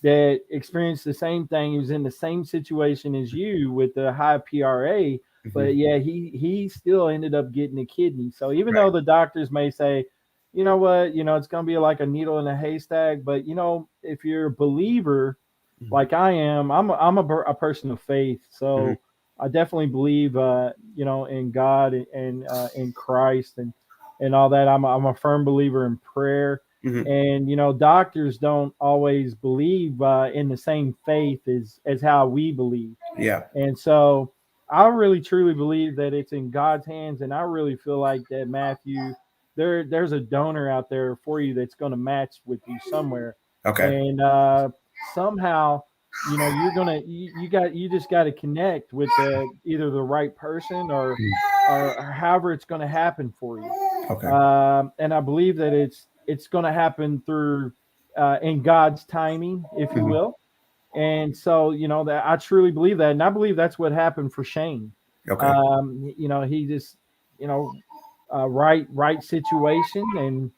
that experienced the same thing. He was in the same situation as you with the high PRA, but he still ended up getting a kidney. So even though the doctors may say, you know what, it's going to be like a needle in a haystack, but if you're a believer like I am, I'm a person of faith. So I definitely believe, in God and in Christ and all that. I'm a firm believer in prayer. And doctors don't always believe in the same faith as how we believe. And so I really truly believe that it's in God's hands, and I really feel like that, Matthew, there's a donor out there for you that's going to match with you somewhere. And somehow you just got to connect with either the right person or however it's going to happen for you. And I believe that it's going to happen through in God's timing, if you will. And so, that I truly believe that. And I believe that's what happened for Shane. He just, right situation, and,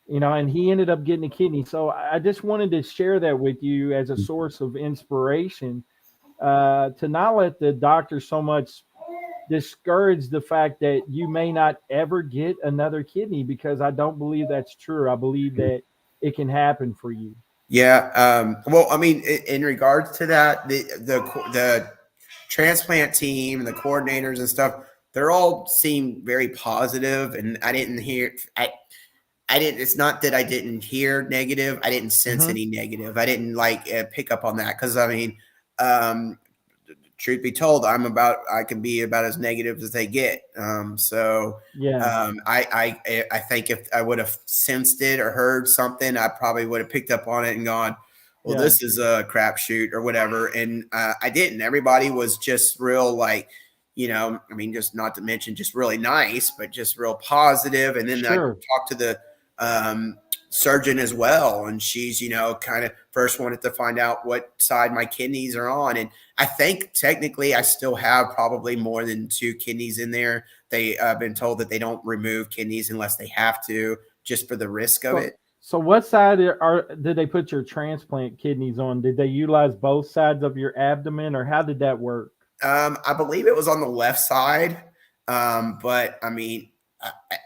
and he ended up getting a kidney. So I just wanted to share that with you as a source of inspiration, to not let the doctor so much discourage the fact that you may not ever get another kidney, because I don't believe that's true. I believe that it can happen for you. Yeah. Well, I mean, in regards to that, the transplant team and the coordinators and stuff, they're all seem very positive, and I didn't hear. I didn't. It's not that I didn't hear negative. I didn't sense any negative. I didn't pick up on that, because I mean, truth be told, I can be about as negative as they get. I think if I would have sensed it or heard something, I probably would have picked up on it and gone, well, this is a crapshoot or whatever. And I didn't. Everybody was just real, I mean, just not to mention just really nice, but just real positive. And then I talked to the surgeon as well, and she's kind of first wanted to find out what side my kidneys are on, and I think technically I still have probably more than 2 kidneys in there. They have been told that they don't remove kidneys unless they have to, just for the risk of it. So what side did they put your transplant kidneys on? Did they utilize both sides of your abdomen, or how did that work? I believe it was on the left side, but I mean,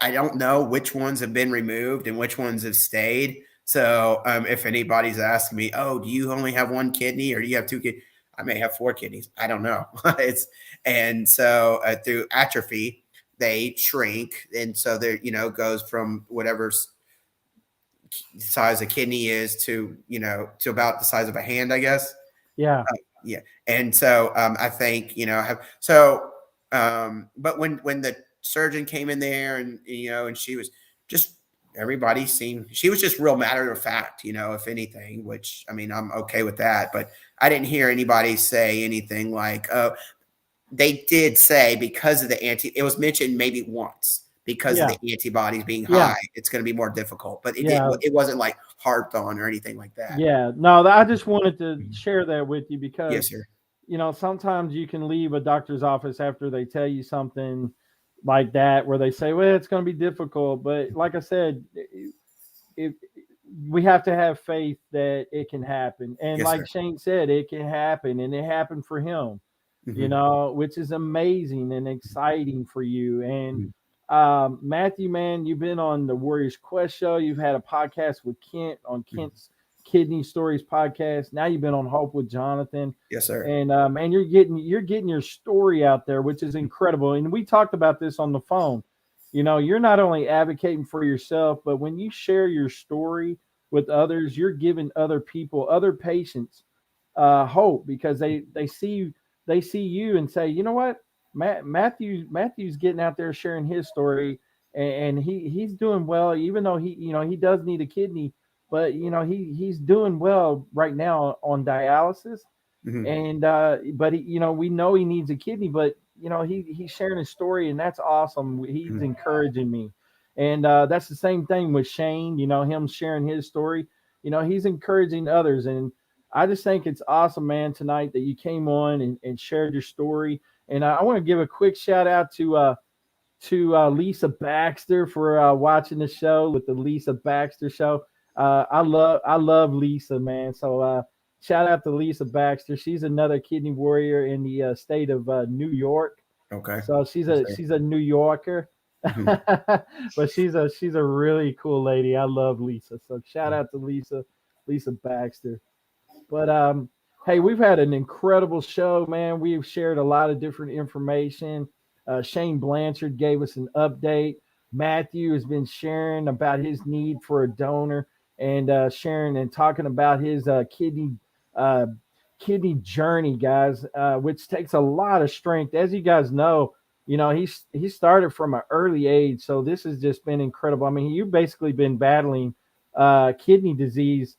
I don't know which ones have been removed and which ones have stayed. So if anybody's asking me, oh, do you only have 1 kidney or do you have 2 kidneys? I may have 4 kidneys. I don't know. And so through atrophy, they shrink. And so there, goes from whatever size a kidney is to about the size of a hand, I guess. Yeah. Yeah. And so I think, but when the surgeon came in there and and she was just, she was just real matter of fact, if anything, which I mean, I'm okay with that, but I didn't hear anybody say anything like, oh, they did say because of it was mentioned maybe once because of the antibodies being high, it's going to be more difficult, but it wasn't like harped on or anything like that. Yeah, no, I just wanted to share that with you because, yes, sir. Sometimes you can leave a doctor's office after they tell you something like that, where they say, well, it's going to be difficult. But like I said, we have to have faith that it can happen. And yes, like sir. Shane said, it can happen, and it happened for him, which is amazing and exciting for you. And Matthew, man, you've been on the Warriors Quest show. You've had a podcast with Kent on Kent's Kidney Stories podcast. Now you've been on Hope with Jonathan. Yes, sir. And man, you're getting your story out there, which is incredible. And we talked about this on the phone. You're not only advocating for yourself, but when you share your story with others, you're giving other people, other patients, hope, because they see they see you and say, you know what, Matthew's getting out there sharing his story, and he's doing well, even though he does need a kidney, but he's doing well right now on dialysis. Mhm. And but we know he needs a kidney, but he's sharing his story, and that's awesome. He's Mhm. encouraging me, and that's the same thing with Shane. Him sharing his story. He's encouraging others, and I just think it's awesome, man. Tonight that you came on and shared your story, and I want to give a quick shout out to Lisa Baxter for watching the show with the Lisa Baxter show. I love Lisa, man. So shout out to Lisa Baxter. She's another kidney warrior in the state of New York. Okay. So she's a New Yorker, Mhm. but she's a really cool lady. I love Lisa. So shout out to Lisa Baxter. But hey, we've had an incredible show, man. We've shared a lot of different information. Shane Blanchard gave us an update. Matthew has been sharing about his need for a donor and sharing and talking about his uh, kidney journey, guys, which takes a lot of strength. As you guys know, he started from an early age, so this has just been incredible. I mean, you've basically been battling kidney disease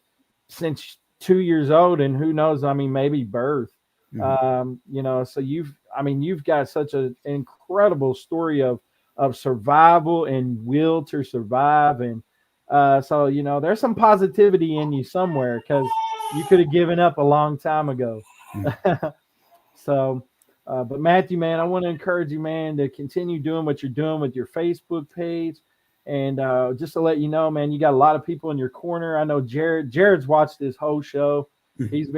since 2 years old, and who knows, I mean, maybe birth. Mhm. So you've got such an incredible story of survival and will to survive. And so there's some positivity in you somewhere, because you could have given up a long time ago. Mhm. So but Matthew, man, I want to encourage you, man, to continue doing what you're doing with your Facebook page. And just to let you know, man, you got a lot of people in your corner. I know Jared's watched this whole show. Mhm. He's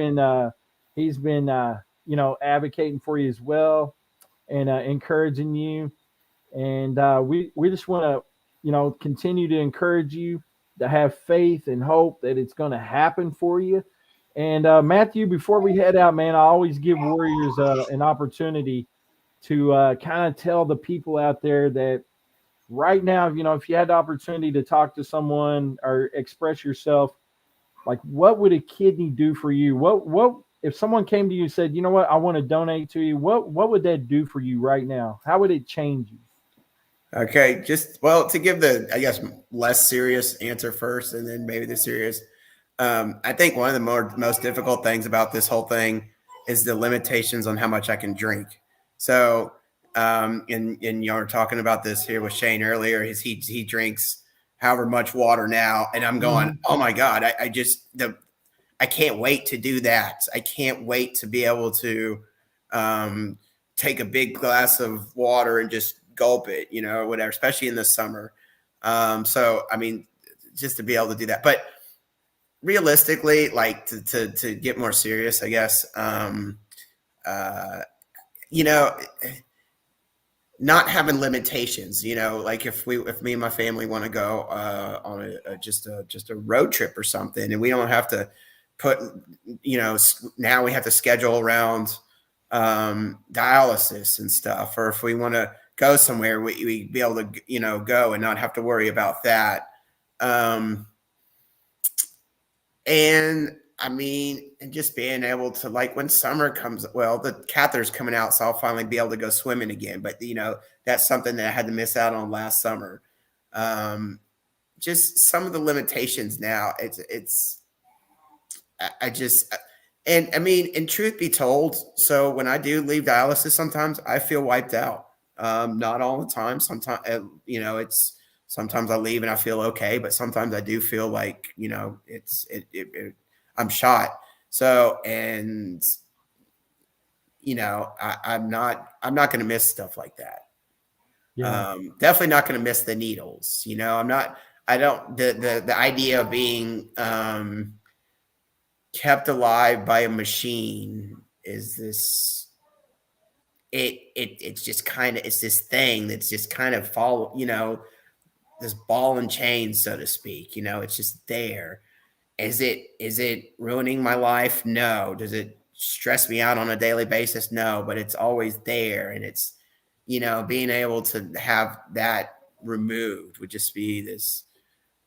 been advocating for you as well, and encouraging you. And we just want to continue to encourage you to have faith and hope that it's going to happen for you. And Matthew, before we head out, man, I always give warriors an opportunity to kind of tell the people out there that right now, if you had the opportunity to talk to someone or express yourself, like, what would a kidney do for you? What if someone came to you and said, you know what, I want to donate to you? What would that do for you right now? How would it change you? Okay, to give the, I guess, less serious answer first, and then maybe the serious. I think one of the most difficult things about this whole thing is the limitations on how much I can drink. So, and you were talking about this here with Shane earlier. He drinks however much water now, and I'm going, Mhm. oh my god, I can't wait to do that. I can't wait to be able to um, take a big glass of water and just gulp it, or whatever, especially in the summer. So, I mean, just to be able to do that. But realistically, like to get more serious, I guess, uh, you know, not having limitations, like if me and my family want to go on just a road trip or something, and we don't have to put, now we have to schedule around dialysis and stuff, or if we want to go somewhere, we be able to, go and not have to worry about that. Um, and I mean, and just being able to, like, when summer comes, well, the catheter's coming out, so I'll finally be able to go swimming again. But that's something that I had to miss out on last summer. Just some of the limitations now. I just, and I mean, and truth be told, so when I do leave dialysis, sometimes I feel wiped out. Not all the time. Sometimes, it's sometimes I leave and I feel okay, but sometimes I do feel like, I'm shot. So, and I'm not going to miss stuff like that. Yeah. Definitely not going to miss the needles. I don't, the idea of being, kept alive by a machine is this, it's just kind of, it's this thing that's just kind of this ball and chain, so to speak. It's just there. Is it ruining my life? No. Does it stress me out on a daily basis? No, but it's always there. And it's, being able to have that removed would just be this.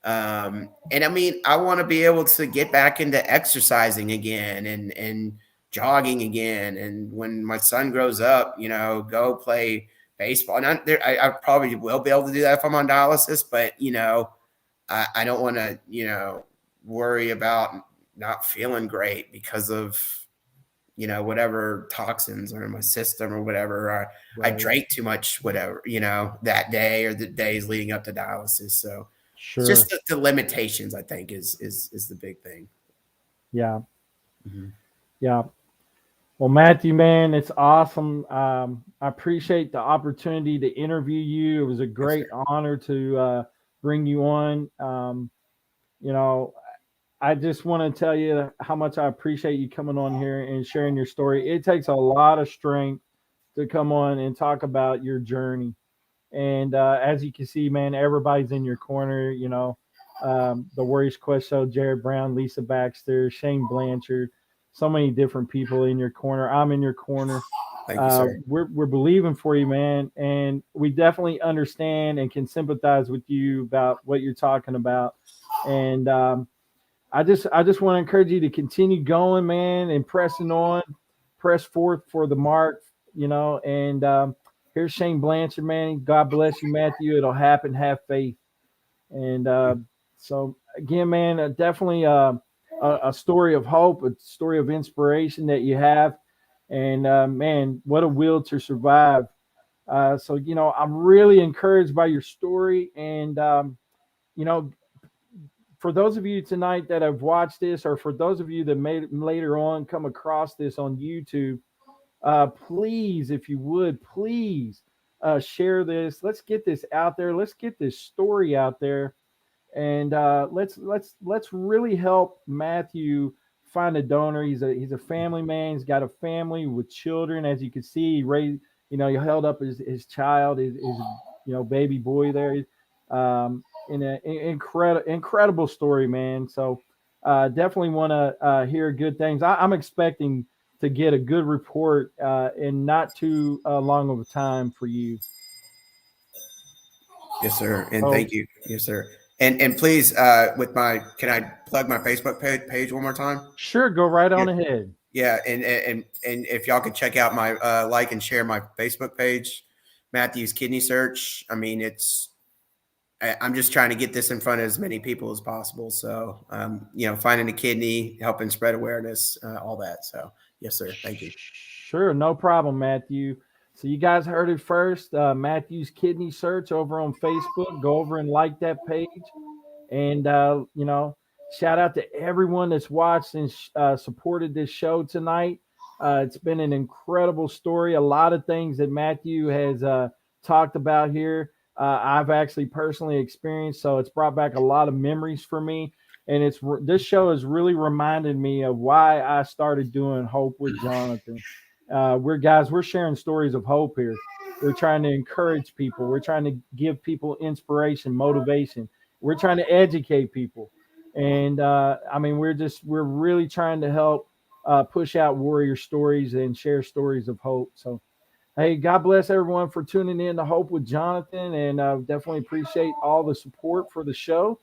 And I mean, I want to be able to get back into exercising again and jogging again. And when my son grows up, go play baseball. And I probably will be able to do that if I'm on dialysis, but I don't want to, worry about not feeling great because of, whatever toxins are in my system or whatever. I drank too much, whatever, that day or the days leading up to dialysis. So it's just the limitations, I think, is the big thing. Yeah. Mm-hmm. Yeah. Well, Matthew, man, it's awesome. I appreciate the opportunity to interview you. It was a great honor to bring you on. I just want to tell you how much I appreciate you coming on here and sharing your story. It takes a lot of strength to come on and talk about your journey. And as you can see, man, everybody's in your corner. The Warriors Quest Show, Jared Brown, Lisa Baxter, Shane Blanchard, so many different people in your corner. I'm in your corner. Thank you, sir. We're believing for you, man. And we definitely understand and can sympathize with you about what you're talking about. And I just want to encourage you to continue going, man, and pressing on, press forth for the mark, and here's Shane Blanchard, man. God bless you, Matthew. It'll happen. Have faith. And so again, man, definitely a story of hope, a story of inspiration that you have. And man, what a will to survive. So, I'm really encouraged by your story. And, for those of you tonight that have watched this, or for those of you that may later on come across this on YouTube, please, if you would, please share this. Let's get this out there. Let's get this story out there, and let's really help Matthew find a donor. He's a family man. He's got a family with children, as you can see. He raised, he held up his child, his baby boy there. In an incredible story, man. So definitely want to hear good things. I'm expecting to get a good report in not too long of a time for you. Yes, sir. And thank you. Yes, sir. And please, can I plug my Facebook page one more time? Sure, go right on ahead. Yeah, and if y'all could check out my like and share my Facebook page, Matthew's Kidney Search. I mean, I'm just trying to get this in front of as many people as possible. So, finding a kidney, helping spread awareness, all that. So, yes, sir. Thank you. Sure. No problem, Matthew. So you guys heard it first. Matthew's Kidney Search over on Facebook. Go over and like that page. And, shout out to everyone that's watched and supported this show tonight. It's been an incredible story. A lot of things that Matthew has talked about here. I've actually personally experienced, so it's brought back a lot of memories for me. And this show has really reminded me of why I started doing Hope with Jonathan. We're sharing stories of hope here. We're trying to encourage people. We're trying to give people inspiration, motivation. We're trying to educate people. And we're really trying to help push out warrior stories and share stories of hope. So, hey, God bless everyone for tuning in to Hope with Jonathan, and definitely appreciate all the support for the show.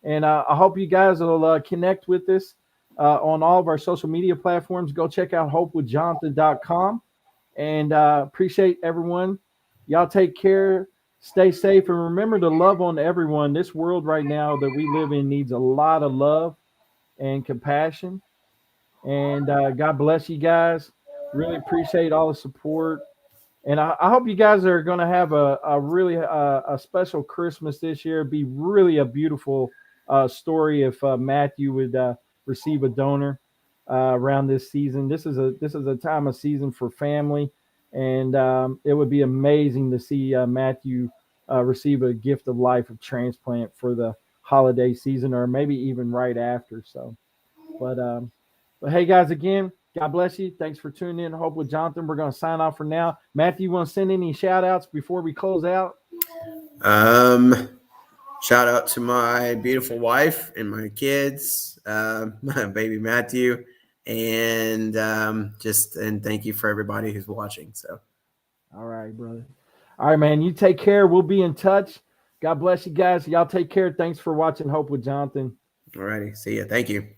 And I hope you guys will connect with us on all of our social media platforms. Go check out hopewithjonathan.com, and appreciate everyone. Y'all take care, stay safe, and remember to love on everyone. This world right now that we live in needs a lot of love and compassion. And God bless you guys. Really appreciate all the support. And I hope you guys are going to have a really special Christmas this year. It'd be really a beautiful story if Matthew would receive a donor around this season. This is a time of season for family, and it would be amazing to see Matthew receive a gift of life of transplant for the holiday season, or maybe even right after. So, but hey, guys, again, God bless you. Thanks for tuning in to Hope with Jonathan. We're going to sign off for now. Matthew, you want to send any shout outs before we close out? Shout out to my beautiful wife and my kids, my baby Matthew, and thank you for everybody who's watching. So, all right, brother. All right, man. You take care. We'll be in touch. God bless you guys. Y'all take care. Thanks for watching Hope with Jonathan. All righty. See ya. Thank you.